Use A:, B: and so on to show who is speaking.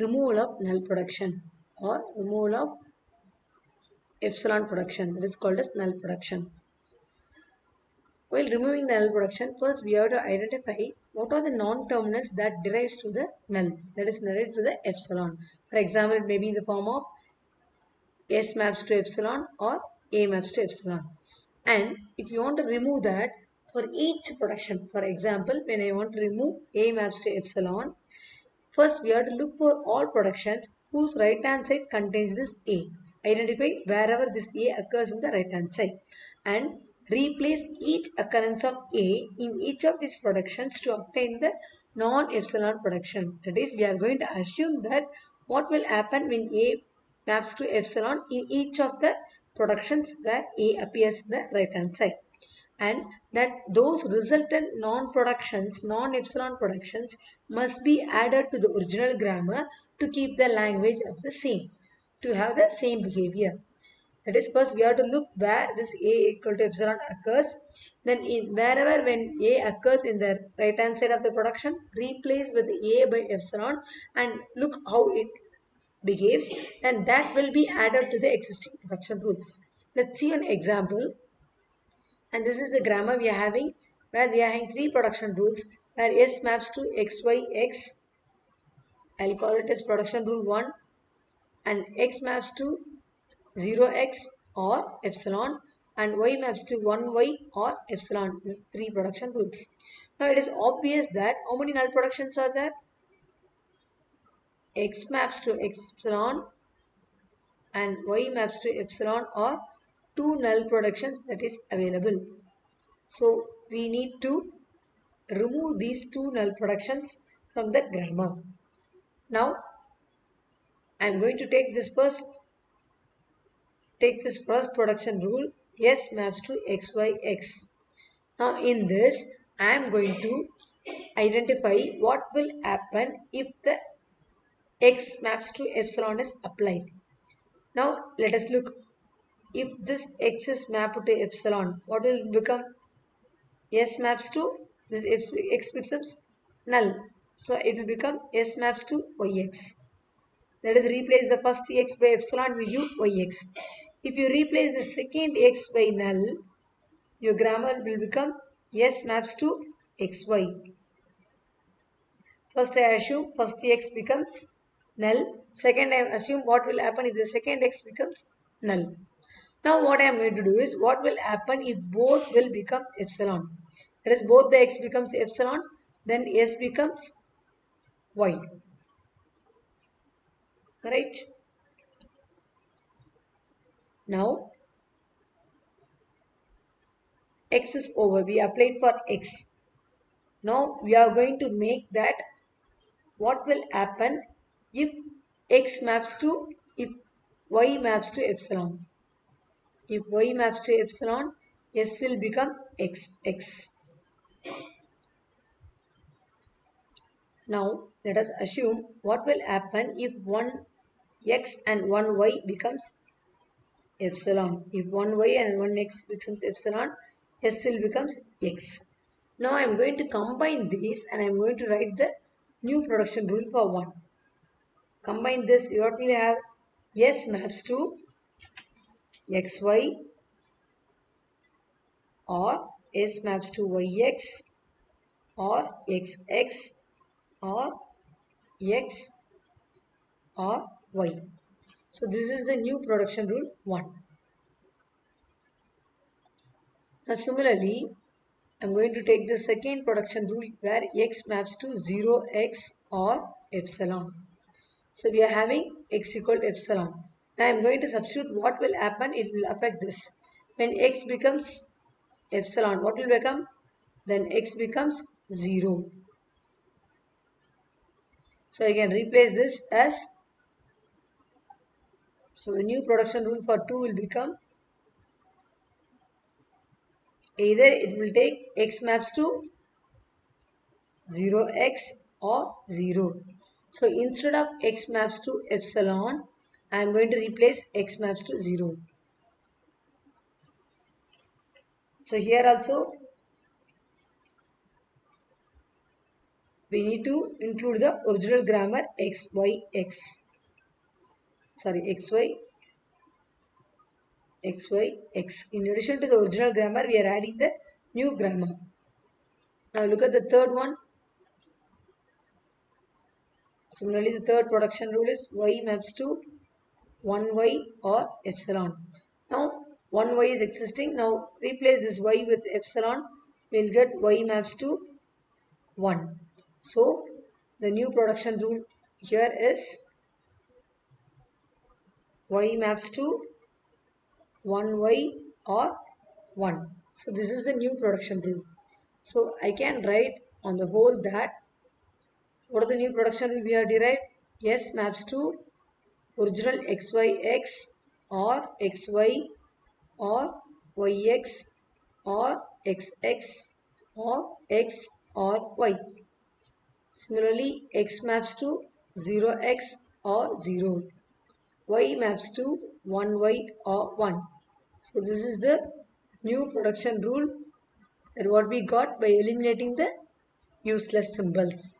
A: removal of null production or removal of epsilon production, that is called as null production. While removing the null production, first we have to identify what are the non-terminals that derives to the null, that is derived to the epsilon. For example, it may be in the form of S maps to epsilon or A maps to epsilon. And if you want to remove that for each production, for example, when I want to remove A maps to epsilon, first we have to look for all productions whose right hand side contains this A. Identify wherever this A occurs in the right hand side and replace each occurrence of A in each of these productions to obtain the non-epsilon production. That is, we are going to assume that what will happen when A maps to epsilon in each of the productions where A appears in the right hand side, and that those resultant non-productions, non-epsilon productions must be added to the original grammar to keep the language of the same, to have the same behavior. That is, first we have to look where this A equal to epsilon occurs. Then wherever when A occurs in the right hand side of the production, replace with A by epsilon and look how it behaves, and that will be added to the existing production rules. Let's see an example. And this is the grammar we are having, where we are having three production rules where S maps to X, Y, X. I'll call it as production rule 1, and X maps to 0x or epsilon, and Y maps to 1y or epsilon. These three production rules. Now it is obvious that how many null productions are there? X maps to epsilon and Y maps to epsilon are two null productions that is available. So we need to remove these two null productions from the grammar. Now I am going to take this first production rule, S maps to XYX. Now in this I am going to identify what will happen if the X maps to epsilon is applied. Now let us look. If this X is mapped to epsilon, what will become? S maps to this X becomes null. So it will become S maps to YX. Let us replace the first x by epsilon with yx. If you replace the second x by null, your grammar will become S maps to xy. First I assume first x becomes null. Second I assume what will happen if the second x becomes null. Now what I am going to do is, what will happen if both will become epsilon. That is, both the x becomes epsilon, then s becomes y. Right? Now x is over. We applied for x. Now we are going to make that what will happen if x maps to, if y maps to epsilon. If y maps to epsilon, s will become x. Now let us assume what will happen if one x and one y becomes epsilon. If one y and one x becomes epsilon, s still becomes x. Now I am going to combine these and I am going to write the new production rule for 1. Combine this, what will have? S maps to xy or S maps to yx or xx or x or y. So this is the new production rule 1. Now similarly, I am going to take the second production rule where x maps to 0x or epsilon. So we are having x equal to epsilon. Now I am going to substitute what will happen. It will affect this. When x becomes epsilon, what will become? Then x becomes 0. So I can replace this as, so the new production rule for 2 will become, either it will take x maps to 0x or 0. So instead of x maps to epsilon, I am going to replace x maps to 0. So here also we need to include the original grammar x, y, x. Sorry, x, y, x, y, x. In addition to the original grammar, we are adding the new grammar. Now look at the third one. Similarly, the third production rule is y maps to 1y or epsilon. Now 1y is existing. Now replace this y with epsilon. We'll get y maps to 1. So the new production rule here is y maps to 1y or 1. So this is the new production rule. So I can write on the whole that what are the new production rule we have derived? S maps to original xyx or xy or yx or xx or x or y. Similarly, x maps to 0x or 0. Y maps to 1y or 1. So this is the new production rule that what we got by eliminating the useless symbols.